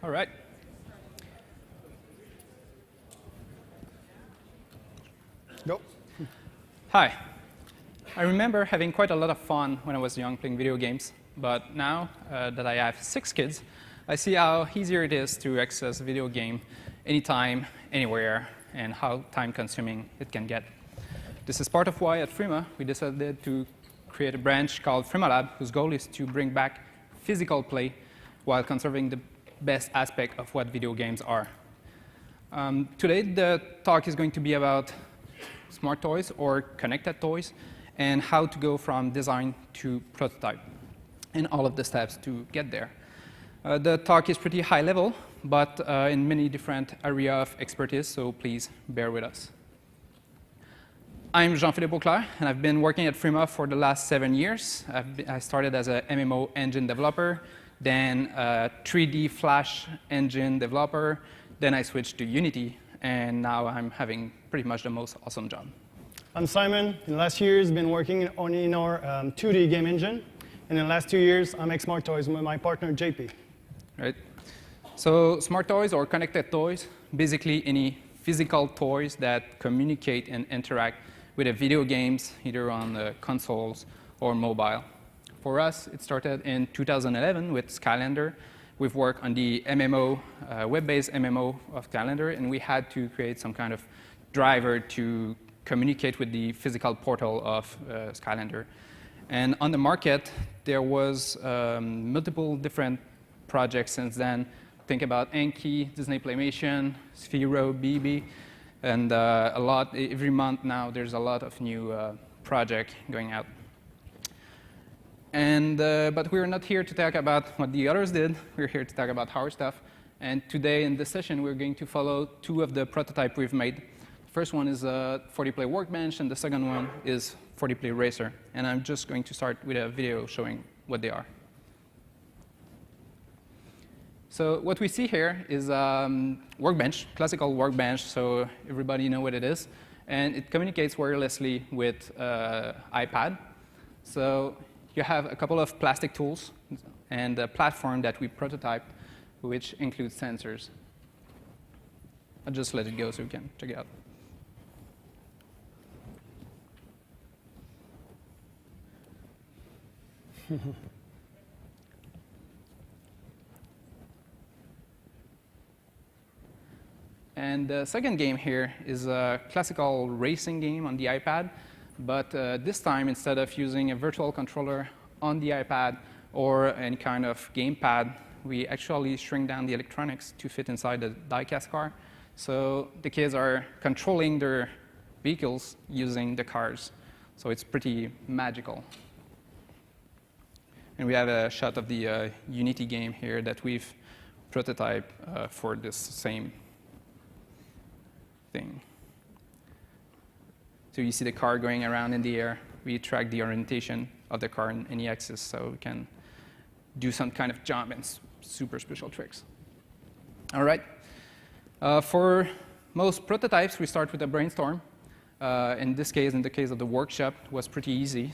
All right. Go. Hi. I remember having quite a lot of fun when I was young playing video games, but now that I have 6 kids, I see how easier it is to access a video game anytime, anywhere, and how time-consuming it can get. This is part of why at Frima we decided to create a branch called FrimaLab, whose goal is to bring back physical play while conserving the best aspect of what video games are. Today the talk is going to be about smart toys or connected toys and how to go from design to prototype and all of the steps to get there. The talk is pretty high level, but in many different areas of expertise, so please bear with us. I'm Jean-Philippe Auclair, and I've been working at Frima for the last 7 years. I started as a MMO engine developer, then a 3D Flash engine developer, then I switched to Unity, and now I'm having pretty much the most awesome job. I'm Simon. In the last years, been working in our 2D game engine. And in the last 2 years, I make smart toys with my partner, JP. Right. So smart toys or connected toys, basically any physical toys that communicate and interact with the video games, either on the consoles or mobile. For us, it started in 2011 with Skylander. We've worked on the MMO, web-based MMO of Skylander, and we had to create some kind of driver to communicate with the physical portal of Skylander. And on the market, there was multiple different projects since then. Think about Anki, Disney Playmation, Sphero, BB, and a lot. Every month now, there's a lot of new projects going out. And but we're not here to talk about what the others did. We're here to talk about our stuff. And today in this session, we're going to follow 2 of the prototypes we've made. The first one is a 4D-Play Workbench, and the second one is 4D-Play Racer. And I'm just going to start with a video showing what they are. So what we see here is Workbench, classical Workbench, so everybody know what it is. And it communicates wirelessly with iPad. So you have a couple of plastic tools and a platform that we prototyped, which includes sensors. I'll just let it go so you can check it out. And the second game here is a classical racing game on the iPad. But this time, instead of using a virtual controller on the iPad or any kind of gamepad, we actually shrink down the electronics to fit inside the die-cast car. So the kids are controlling their vehicles using the cars. So it's pretty magical. And we have a shot of the Unity game here that we've prototyped for this same thing. So you see the car going around in the air. We track the orientation of the car in any axis, so we can do some kind of jump and super special tricks. All right. For most prototypes, we start with a brainstorm. In this case, in the case of the workshop, it was pretty easy.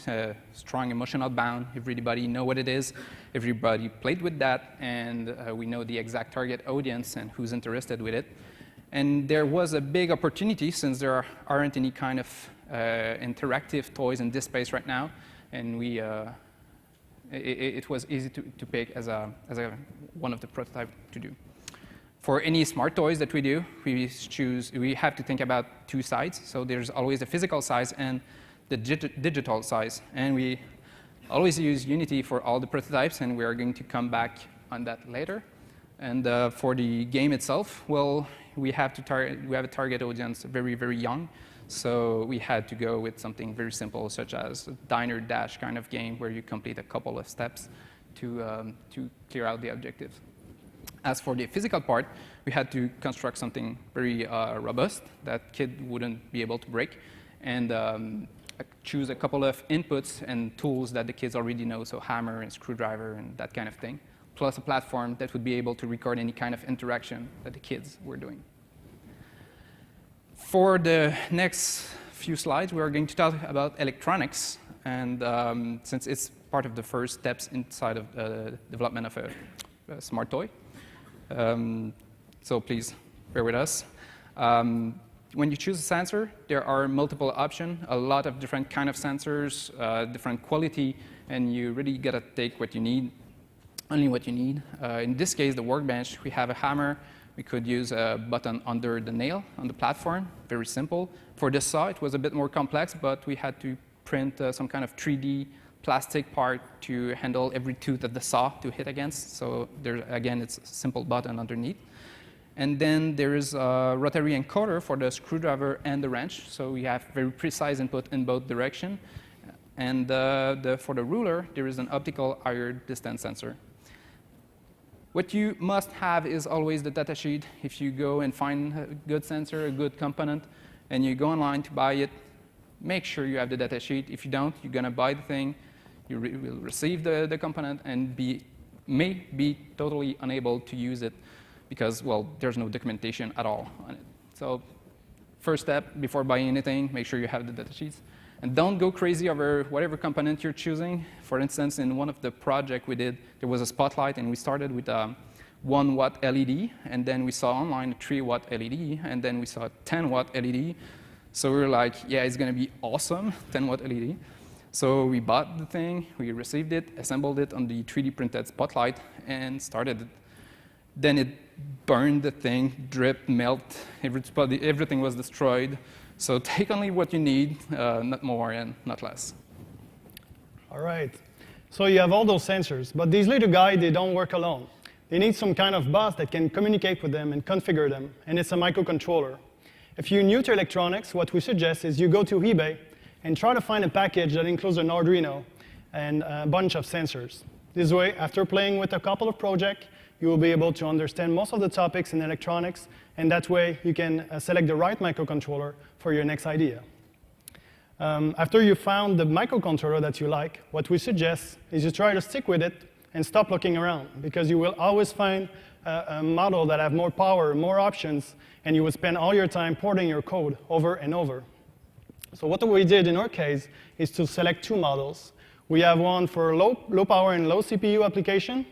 Strong emotional bound. Everybody know what it is. Everybody played with that, and we know the exact target audience and who's interested with it. And there was a big opportunity since there aren't any kind of interactive toys in this space right now, and it was easy to pick as one of the prototypes to do. For any smart toys that we do, we have to think about 2 sides. So there's always the physical size and the digital size, and we always use Unity for all the prototypes, and we are going to come back on that later. And for the game itself, well, we have a target audience very, very young. So we had to go with something very simple, such as a diner dash kind of game where you complete a couple of steps to clear out the objectives. As for the physical part, we had to construct something very robust that kid wouldn't be able to break, and choose a couple of inputs and tools that the kids already know, so hammer and screwdriver and that kind of thing, plus a platform that would be able to record any kind of interaction that the kids were doing. For the next few slides, we are going to talk about electronics, and since it's part of the first steps inside of the development of a smart toy. So please bear with us. When you choose a sensor, there are multiple options, a lot of different kind of sensors, different quality, and you really gotta take what you need, only what you need. In this case, the workbench, we have a hammer. We could use a button under the nail on the platform, very simple. For the saw, it was a bit more complex, but we had to print some kind of 3D plastic part to handle every tooth of the saw to hit against. So there, again, it's a simple button underneath. And then there is a rotary encoder for the screwdriver and the wrench. So we have very precise input in both directions. And for the ruler, there is an optical higher distance sensor. What you must have is always the datasheet. If you go and find a good sensor, a good component, and you go online to buy it, make sure you have the datasheet. If you don't, you're going to buy the thing, you will receive the component, and may be totally unable to use it because, well, there's no documentation at all on it. So first step, before buying anything, make sure you have the datasheets. And don't go crazy over whatever component you're choosing. For instance, in one of the projects we did, there was a spotlight, and we started with a 1-watt LED, and then we saw online a 3-watt LED, and then we saw a 10-watt LED. So we were like, yeah, it's going to be awesome, 10-watt LED. So we bought the thing, we received it, assembled it on the 3D printed spotlight, and started it. Then it burned the thing, dripped, melted, everything was destroyed. So take only what you need, not more and not less. All right. So you have all those sensors, but these little guys, they don't work alone. They need some kind of bus that can communicate with them and configure them, and it's a microcontroller. If you're new to electronics, what we suggest is you go to eBay and try to find a package that includes an Arduino and a bunch of sensors. This way, after playing with a couple of projects, you will be able to understand most of the topics in electronics, and that way you can select the right microcontroller for your next idea. After you found the microcontroller that you like, what we suggest is you try to stick with it and stop looking around, because you will always find a model that have more power, more options, and you will spend all your time porting your code over and over. So what we did in our case is to select 2 models. We have one for low power and low CPU application,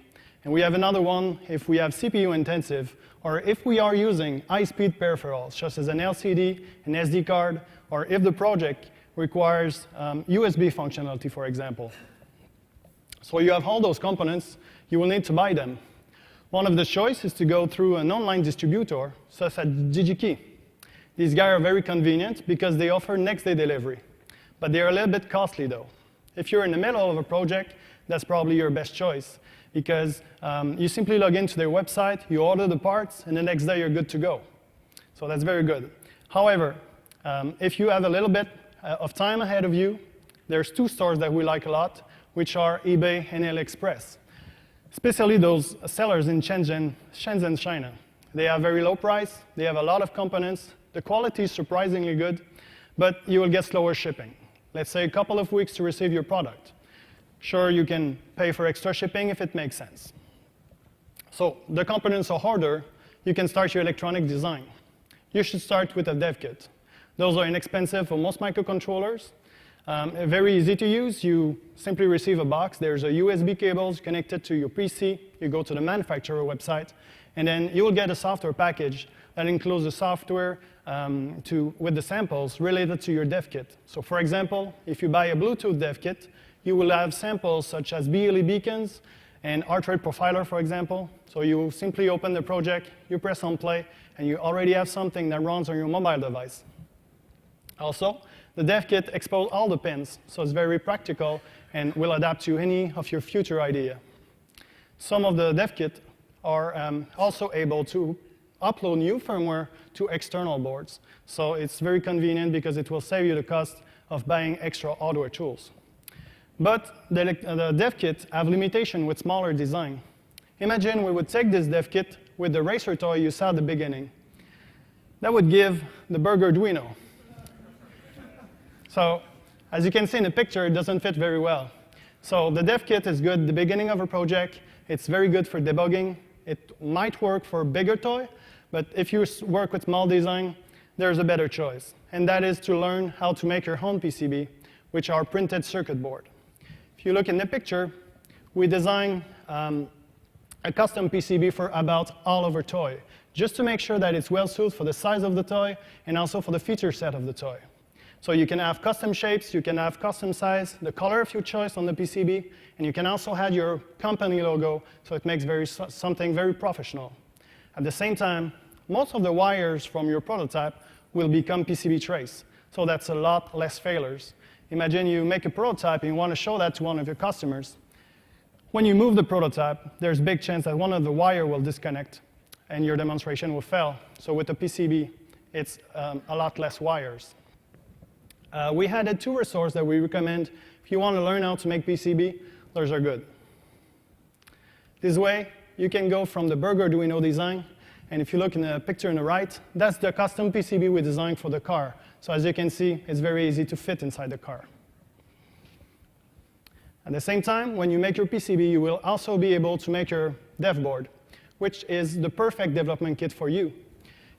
and we have another one if we have CPU intensive, or if we are using high-speed peripherals, such as an LCD, an SD card, or if the project requires USB functionality, for example. So you have all those components, you will need to buy them. One of the choices is to go through an online distributor, such as DigiKey. These guys are very convenient because they offer next-day delivery, but they are a little bit costly, though. If you're in the middle of a project, that's probably your best choice, because you simply log into their website, you order the parts, and the next day you're good to go. So that's very good. However, if you have a little bit of time ahead of you, there's 2 stores that we like a lot, which are eBay and AliExpress, especially those sellers in Shenzhen, China. They have very low price, they have a lot of components, the quality is surprisingly good, but you will get slower shipping. Let's say a couple of weeks to receive your product. Sure, you can pay for extra shipping if it makes sense. So the components are harder, you can start your electronic design. You should start with a dev kit. Those are inexpensive for most microcontrollers. Very easy to use. You simply receive a box. There's a USB cables connected to your PC. You go to the manufacturer website, and then you will get a software package that includes the software with the samples related to your dev kit. So for example, if you buy a Bluetooth dev kit, you will have samples such as BLE beacons and heart rate profiler, for example. So you simply open the project, you press on play, and you already have something that runs on your mobile device. Also, the dev kit exposes all the pins, so it's very practical and will adapt to any of your future idea. Some of the dev kit are also able to upload new firmware to external boards. So it's very convenient because it will save you the cost of buying extra hardware tools. But the dev kit have limitation with smaller design. Imagine we would take this dev kit with the racer toy you saw at the beginning. That would give the burger Arduino. So as you can see in the picture, it doesn't fit very well. So the dev kit is good at the beginning of a project. It's very good for debugging. It might work for a bigger toy, but if you work with small design, there's a better choice. And that is to learn how to make your own PCB, which are printed circuit board. If you look in the picture, we designed a custom PCB for about all of our toy, just to make sure that it's well suited for the size of the toy and also for the feature set of the toy. So you can have custom shapes, you can have custom size, the color of your choice on the PCB, and you can also add your company logo, so it makes something very professional. At the same time, most of the wires from your prototype will become PCB trace, so that's a lot less failures. Imagine you make a prototype and you want to show that to one of your customers. When you move the prototype, there's a big chance that one of the wire will disconnect and your demonstration will fail. So with the PCB, it's a lot less wires. We added 2 resources that we recommend if you want to learn how to make PCB. Those are good. This way, you can go from the Burger Arduino design, and if you look in the picture on the right, that's the custom PCB we designed for the car. So as you can see, it's very easy to fit inside the car. At the same time, when you make your PCB, you will also be able to make your dev board, which is the perfect development kit for you.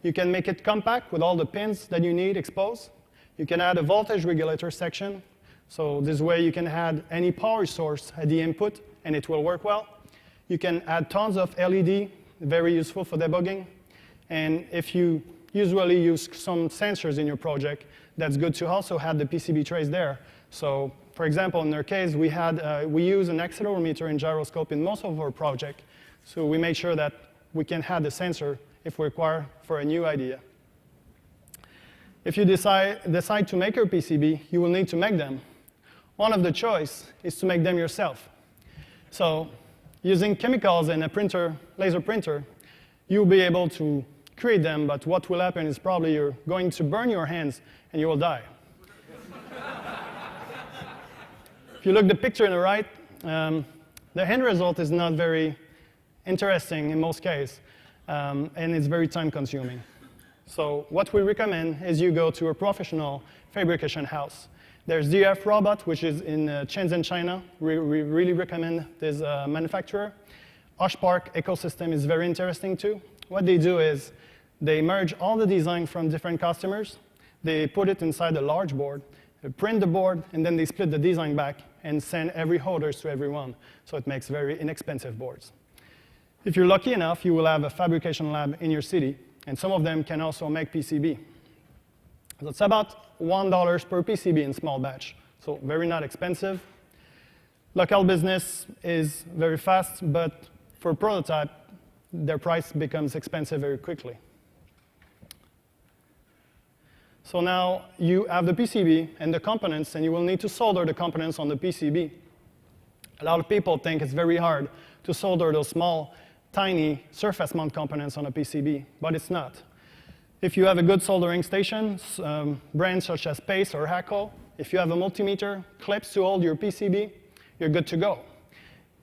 You can make it compact with all the pins that you need exposed. You can add a voltage regulator section, so this way you can add any power source at the input and it will work well. You can add tons of LED, very useful for debugging. And if you usually use some sensors in your project, that's good to also have the PCB trace there. So for example, in our case, we use an accelerometer and gyroscope in most of our project. So we made sure that we can have the sensor if we require for a new idea. If you decide to make your PCB, you will need to make them. One of the choice is to make them yourself. So using chemicals and a printer, laser printer, you'll be able to create them, but what will happen is probably you're going to burn your hands and you will die. If you look at the picture on the right, the end result is not very interesting in most cases, and it's very time consuming. So what we recommend is you go to a professional fabrication house. There's DF Robot, which is in Shenzhen, China. We really recommend this manufacturer. Oshpark ecosystem is very interesting too. What they do is they merge all the design from different customers. They put it inside a large board, they print the board, and then they split the design back and send every orders to everyone. So it makes very inexpensive boards. If you're lucky enough, you will have a fabrication lab in your city, and some of them can also make PCB. So it's about $1 per PCB in small batch, so very not expensive. Local business is very fast, but for prototype, their price becomes expensive very quickly. So now you have the PCB and the components, and you will need to solder the components on the PCB. A lot of people think it's very hard to solder those small, tiny surface mount components on a PCB, but it's not. If you have a good soldering station, brands such as Pace or Hackle, if you have a multimeter, clips to hold your PCB, you're good to go.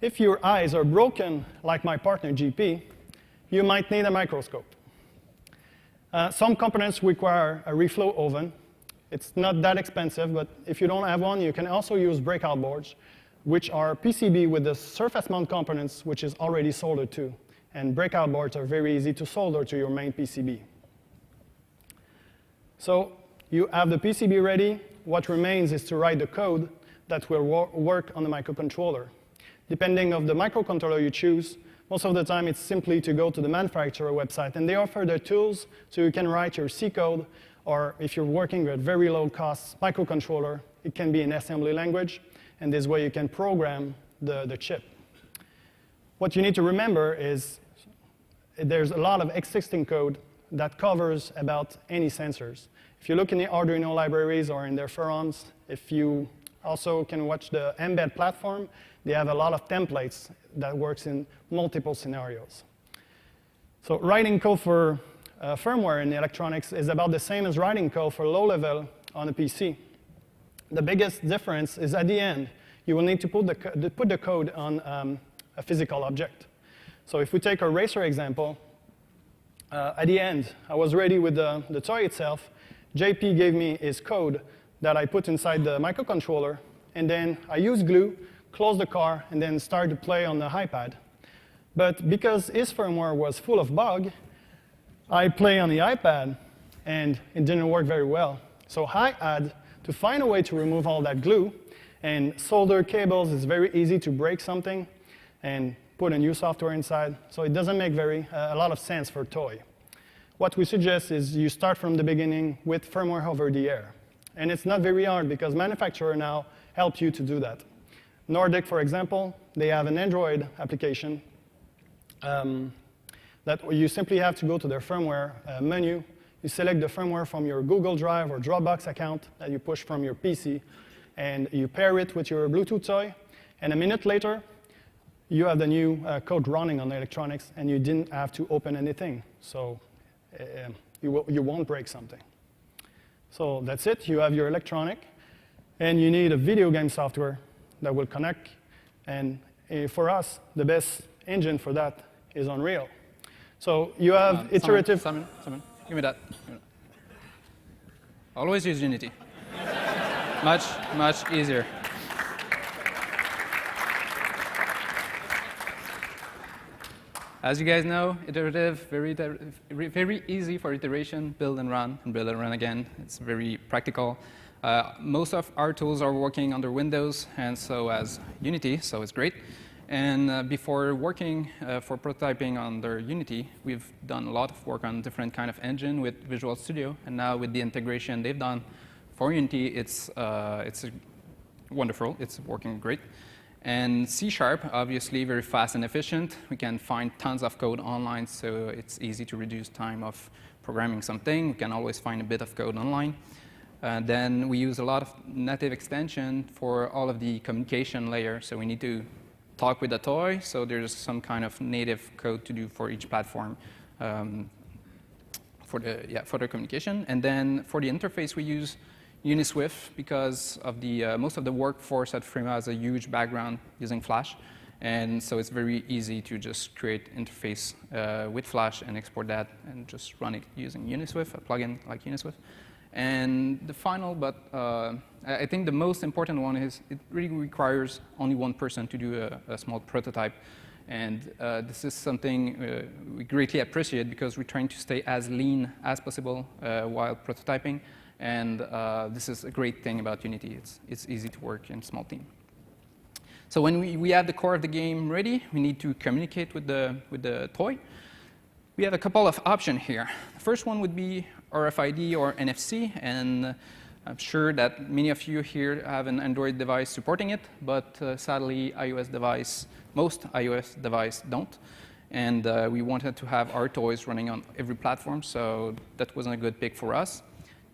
If your eyes are broken, like my partner GP, you might need a microscope. Some components require a reflow oven. It's not that expensive, but if you don't have one, you can also use breakout boards, which are PCB with the surface mount components, which is already soldered to. And breakout boards are very easy to solder to your main PCB. So you have the PCB ready. What remains is to write the code that will work on the microcontroller. Depending on the microcontroller you choose, most of the time it's simply to go to the manufacturer website, and they offer the tools so you can write your C code, or if you're working with very low cost microcontroller, it can be in assembly language, and this way you can program the chip. What you need to remember is there's a lot of existing code that covers about any sensors. If you look in the Arduino libraries or in their forums, if you also can watch the Mbed platform, they have a lot of templates that works in multiple scenarios. So writing code for firmware in electronics is about the same as writing code for low level on a PC. The biggest difference is at the end, you will need to put the code on a physical object. So if we take a racer example, at the end, I was ready with the toy itself. JP gave me his code that I put inside the microcontroller, and then I used glue, closed the car, and then started to play on the iPad. But because his firmware was full of bugs, I play on the iPad, and it didn't work very well. So I had to find a way to remove all that glue, and solder cables is very easy to break something, and put a new software inside. So it doesn't make a lot of sense for toy. What we suggest is you start from the beginning with firmware over the air. And it's not very hard because manufacturers now help you to do that. Nordic, for example, they have an Android application that you simply have to go to their firmware menu. You select the firmware from your Google Drive or Dropbox account that you push from your PC, and you pair it with your Bluetooth toy. And a minute later, you have the new code running on the electronics, and you didn't have to open anything. So you won't break something. So that's it. You have your electronic, and you need a video game software that will connect. And for us, the best engine for that is Unreal. So you have iterative. Simon, give me that. Always use Unity. much easier. As you guys know, iterative, very easy for iteration, build and run again. It's very practical. Most of our tools are working under Windows, and so as Unity, so it's great. And before working for prototyping under Unity, we've done a lot of work on different kind of engine with Visual Studio, and now with the integration they've done for Unity, it's wonderful. It's working great. And C#, obviously, very fast and efficient. We can find tons of code online, so it's easy to reduce time of programming something. We can always find a bit of code online. Then we use a lot of native extension for all of the communication layer. So we need to talk with the toy, so there's some kind of native code to do for each platform for the communication. And then for the interface, we use Uniswift because of the most of the workforce at Frima has a huge background using Flash, and so it's very easy to just create interface with Flash and export that and just run it using Uniswift, a plugin like Uniswift. And the final, but I think the most important one is it really requires only one person to do a small prototype. And this is something we greatly appreciate because we're trying to stay as lean as possible while prototyping. And this is a great thing about Unity. It's easy to work in a small team. So when we have the core of the game ready, we need to communicate with the toy. We have a couple of options here. The first one would be RFID or NFC, and I'm sure that many of you here have an Android device supporting it, but sadly, most iOS devices don't. And we wanted to have our toys running on every platform, so that wasn't a good pick for us.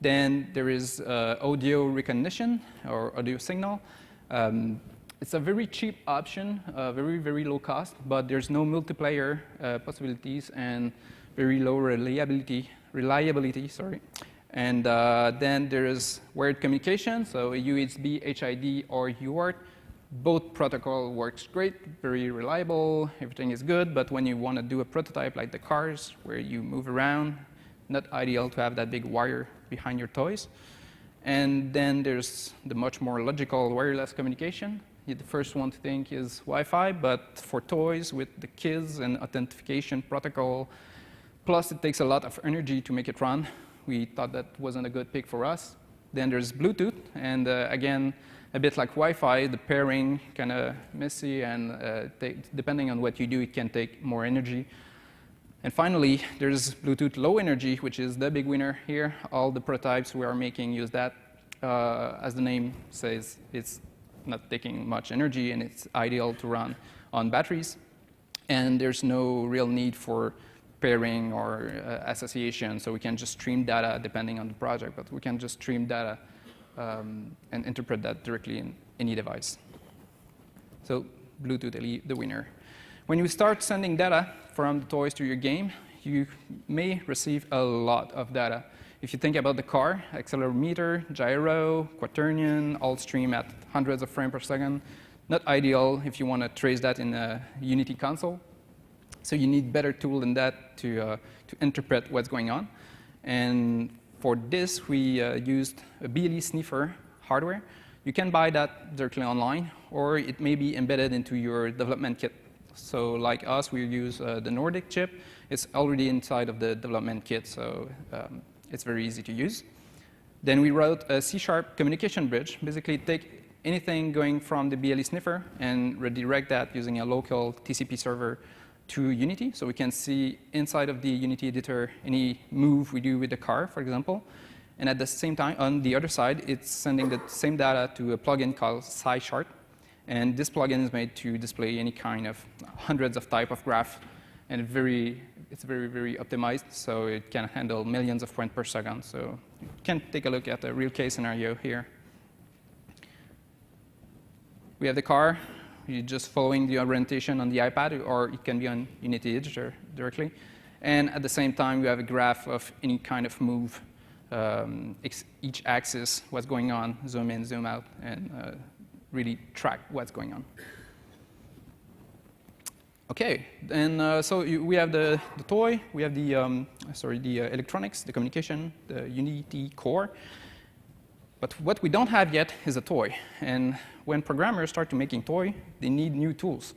Then there is audio recognition or audio signal. It's a very cheap option, very low cost, but there's no multiplayer possibilities and very low reliability. And then there is wired communication, so USB, HID, or UART. Both protocol works great, very reliable, everything is good, but when you want to do a prototype like the cars, where you move around, not ideal to have that big wire behind your toys. And then there's the much more logical wireless communication. The first one to think is Wi-Fi, but for toys with the kids and authentication protocol, plus it takes a lot of energy to make it run. We thought that wasn't a good pick for us. Then there's Bluetooth, and again, a bit like Wi-Fi, the pairing kind of messy, and depending on what you do, it can take more energy. And finally, there's Bluetooth Low Energy, which is the big winner here. All the prototypes we are making use that. As the name says, it's not taking much energy, and it's ideal to run on batteries. And there's no real need for pairing or association, so we can just stream data depending on the project, but we can just stream data and interpret that directly in any device. So Bluetooth, the winner. When you start sending data from the toys to your game, you may receive a lot of data. If you think about the car, accelerometer, gyro, quaternion, all stream at hundreds of frames per second. Not ideal if you want to trace that in a Unity console. So you need better tool than that to interpret what's going on. And for this, we used a BLE sniffer hardware. You can buy that directly online, or it may be embedded into your development kit. So like us, we use the Nordic chip. It's already inside of the development kit, so it's very easy to use. Then we wrote a C# communication bridge. Basically, anything going from the BLE sniffer and redirect that using a local TCP server to Unity. So we can see inside of the Unity editor any move we do with the car, for example. And at the same time, on the other side, it's sending the same data to a plugin called SciChart. And this plugin is made to display any kind of hundreds of type of graph. And it's very, very optimized. So it can handle millions of points per second. So you can take a look at a real case scenario here. We have the car. You're just following the orientation on the iPad, or it can be on Unity Editor directly. And at the same time, you have a graph of any kind of move, each axis, what's going on, zoom in, zoom out, and really track what's going on. OK, and so we have the toy, we have the electronics, the communication, the Unity core. But what we don't have yet is a toy. And when programmers start to making toy, they need new tools.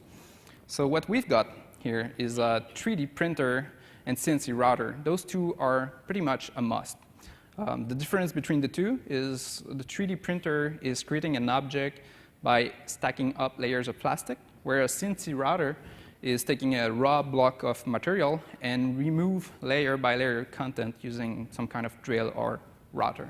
So what we've got here is a 3D printer and CNC router. Those two are pretty much a must. The difference between the two is the 3D printer is creating an object by stacking up layers of plastic, whereas CNC router is taking a raw block of material and remove layer by layer content using some kind of drill or router.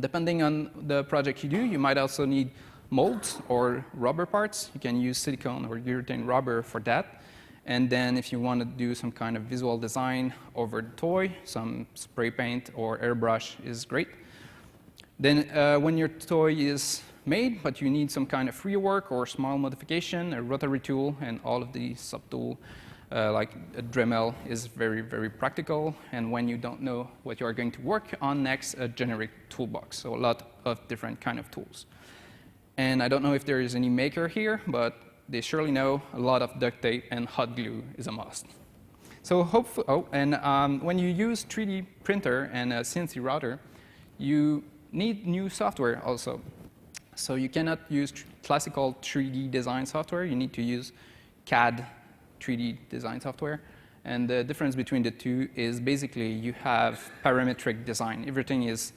Depending on the project you do, you might also need molds or rubber parts. You can use silicone or urethane rubber for that. And then if you want to do some kind of visual design over the toy, some spray paint or airbrush is great. Then when your toy is made, but you need some kind of rework or small modification, a rotary tool and all of the subtool like a Dremel is very, very practical. And when you don't know what you are going to work on next, a generic toolbox. So a lot of different kind of tools. And I don't know if there is any maker here, but they surely know a lot of duct tape and hot glue is a must. So hopefully, when you use 3D printer and a CNC router, you need new software also. So you cannot use classical 3D design software. You need to use CAD 3D design software. And the difference between the two is basically you have parametric design. Everything is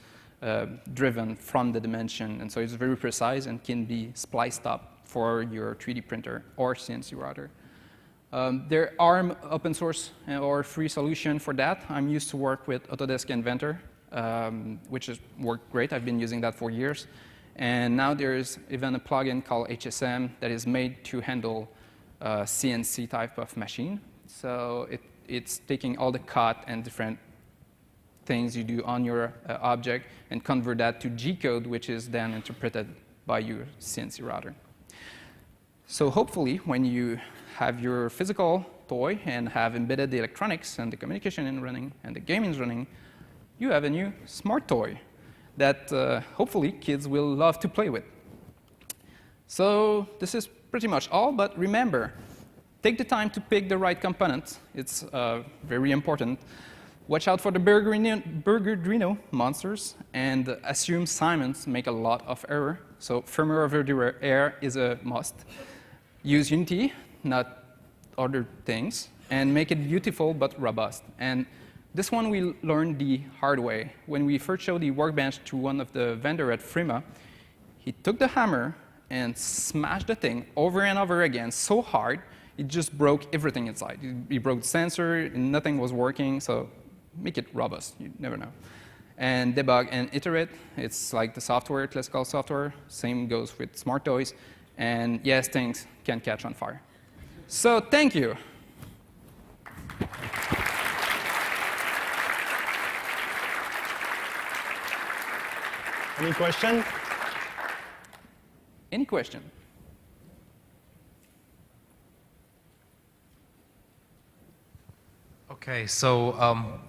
driven from the dimension. And so it's very precise and can be spliced up for your 3D printer or CNC router. There are open source or free solution for that. I'm used to work with Autodesk Inventor, which has worked great. I've been using that for years. And now there's even a plugin called HSM that is made to handle CNC type of machine. So it's taking all the cut and different things you do on your object and convert that to G-code, which is then interpreted by your CNC router. So hopefully, when you have your physical toy and have embedded the electronics and the communication in running and the gaming is running, you have a new smart toy that hopefully kids will love to play with. So this is pretty much all, but remember, take the time to pick the right components. It's very important. Watch out for the Burgardino monsters, and assume Simons make a lot of error. So firmware over the air is a must. Use Unity, not other things, and make it beautiful but robust. And this one we learned the hard way. When we first showed the workbench to one of the vendors at Frima, he took the hammer and smashed the thing over and over again so hard, it just broke everything inside. He broke the sensor, and nothing was working, so make it robust, you never know. And debug and iterate, it's like the software, classical software, same goes with smart toys, and yes, things can catch on fire. So thank you. Any question? Any question? Okay, so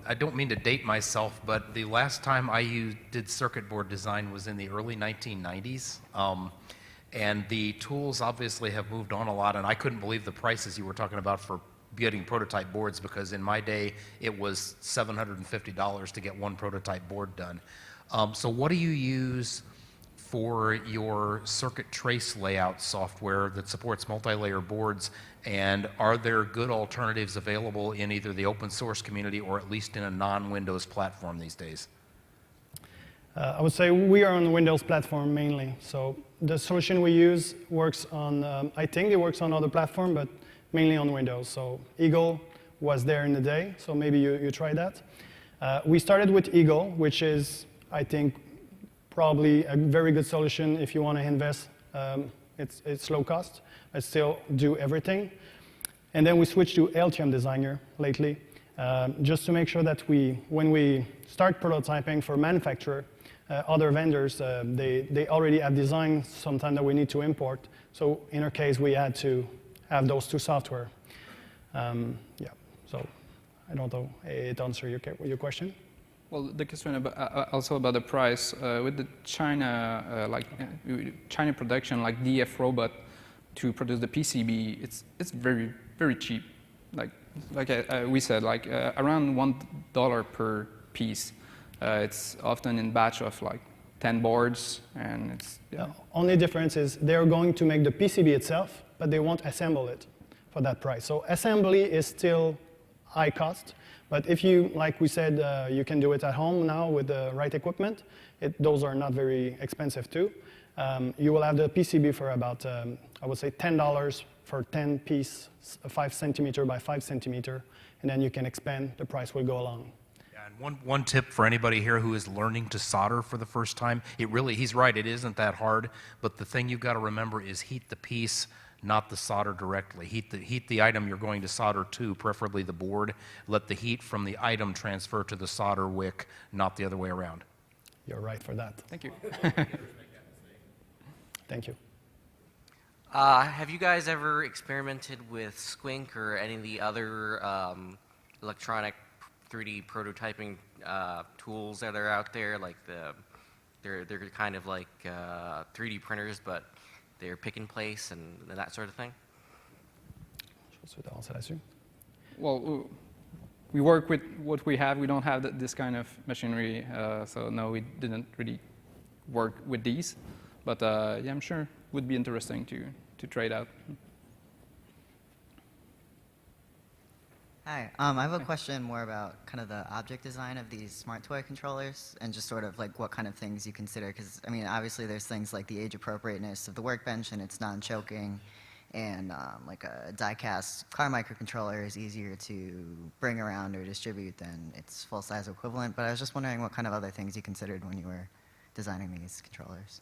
I don't mean to date myself, but the last time I did circuit board design was in the early 1990s. And the tools obviously have moved on a lot, and I couldn't believe the prices you were talking about for getting prototype boards, because in my day, it was $750 to get one prototype board done. So what do you use for your circuit trace layout software that supports multi-layer boards, and are there good alternatives available in either the open source community or at least in a non-Windows platform these days? I would say we are on the Windows platform mainly. So the solution we use works on, I think it works on other platforms, but mainly on Windows. So Eagle was there in the day, so maybe you try that. We started with Eagle, which is, I think, probably a very good solution if you want to invest. It's low cost, but still do everything. And then we switched to Altium Designer lately, just to make sure that when we start prototyping for manufacturer, other vendors, they already have designs sometimes that we need to import. So in our case, we had to have those two software. Yeah, so I don't know, it answers your question? Well, the question also about the price with the China China production, like DF Robot, to produce the PCB, it's very very cheap. Like we said, like around $1 per piece. It's often in batch of like 10 boards, and it's The only difference is they're going to make the PCB itself, but they won't assemble it for that price. So assembly is still high cost. But if you, like we said, you can do it at home now with the right equipment, those are not very expensive too. You will have the PCB for about, I would say $10 for 10 piece, 5 centimeter by 5 centimeter, and then you can expand, the price will go along. Yeah, and one tip for anybody here who is learning to solder for the first time, he's right, it isn't that hard, but the thing you've got to remember is heat the piece, not the solder directly. Heat the item you're going to solder to, preferably the board. Let the heat from the item transfer to the solder wick, not the other way around. You're right for that. Thank you. Thank you. Have you guys ever experimented with Squink or any of the other electronic 3D prototyping tools that are out there? Like they're kind of like 3D printers, but they're pick and place and that sort of thing? Well, we work with what we have. We don't have this kind of machinery, so no, we didn't really work with these. But yeah, I'm sure it would be interesting to try it out. Hi, I have a question more about kind of the object design of these smart toy controllers and just sort of like what kind of things you consider, because I mean obviously there's things like the age appropriateness of the workbench and it's non-choking, and like a die-cast car microcontroller is easier to bring around or distribute than its full-size equivalent, but I was just wondering what kind of other things you considered when you were designing these controllers.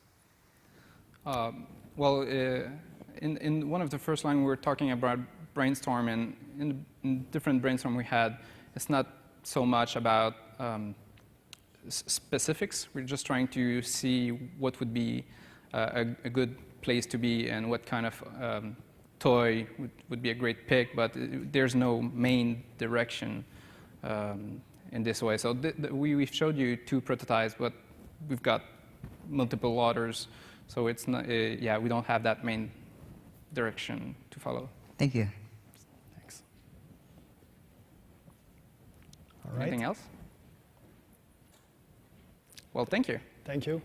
Well, in one of the first line we were talking about brainstorming. In different brainstorm we had, it's not so much about specifics. We're just trying to see what would be a good place to be and what kind of toy would be a great pick, but there's no main direction in this way. So we've showed you 2 prototypes, but we've got multiple others. So it's not, yeah, we don't have that main direction to follow. Thank you. Thanks. All right. Anything else? Well, thank you. Thank you.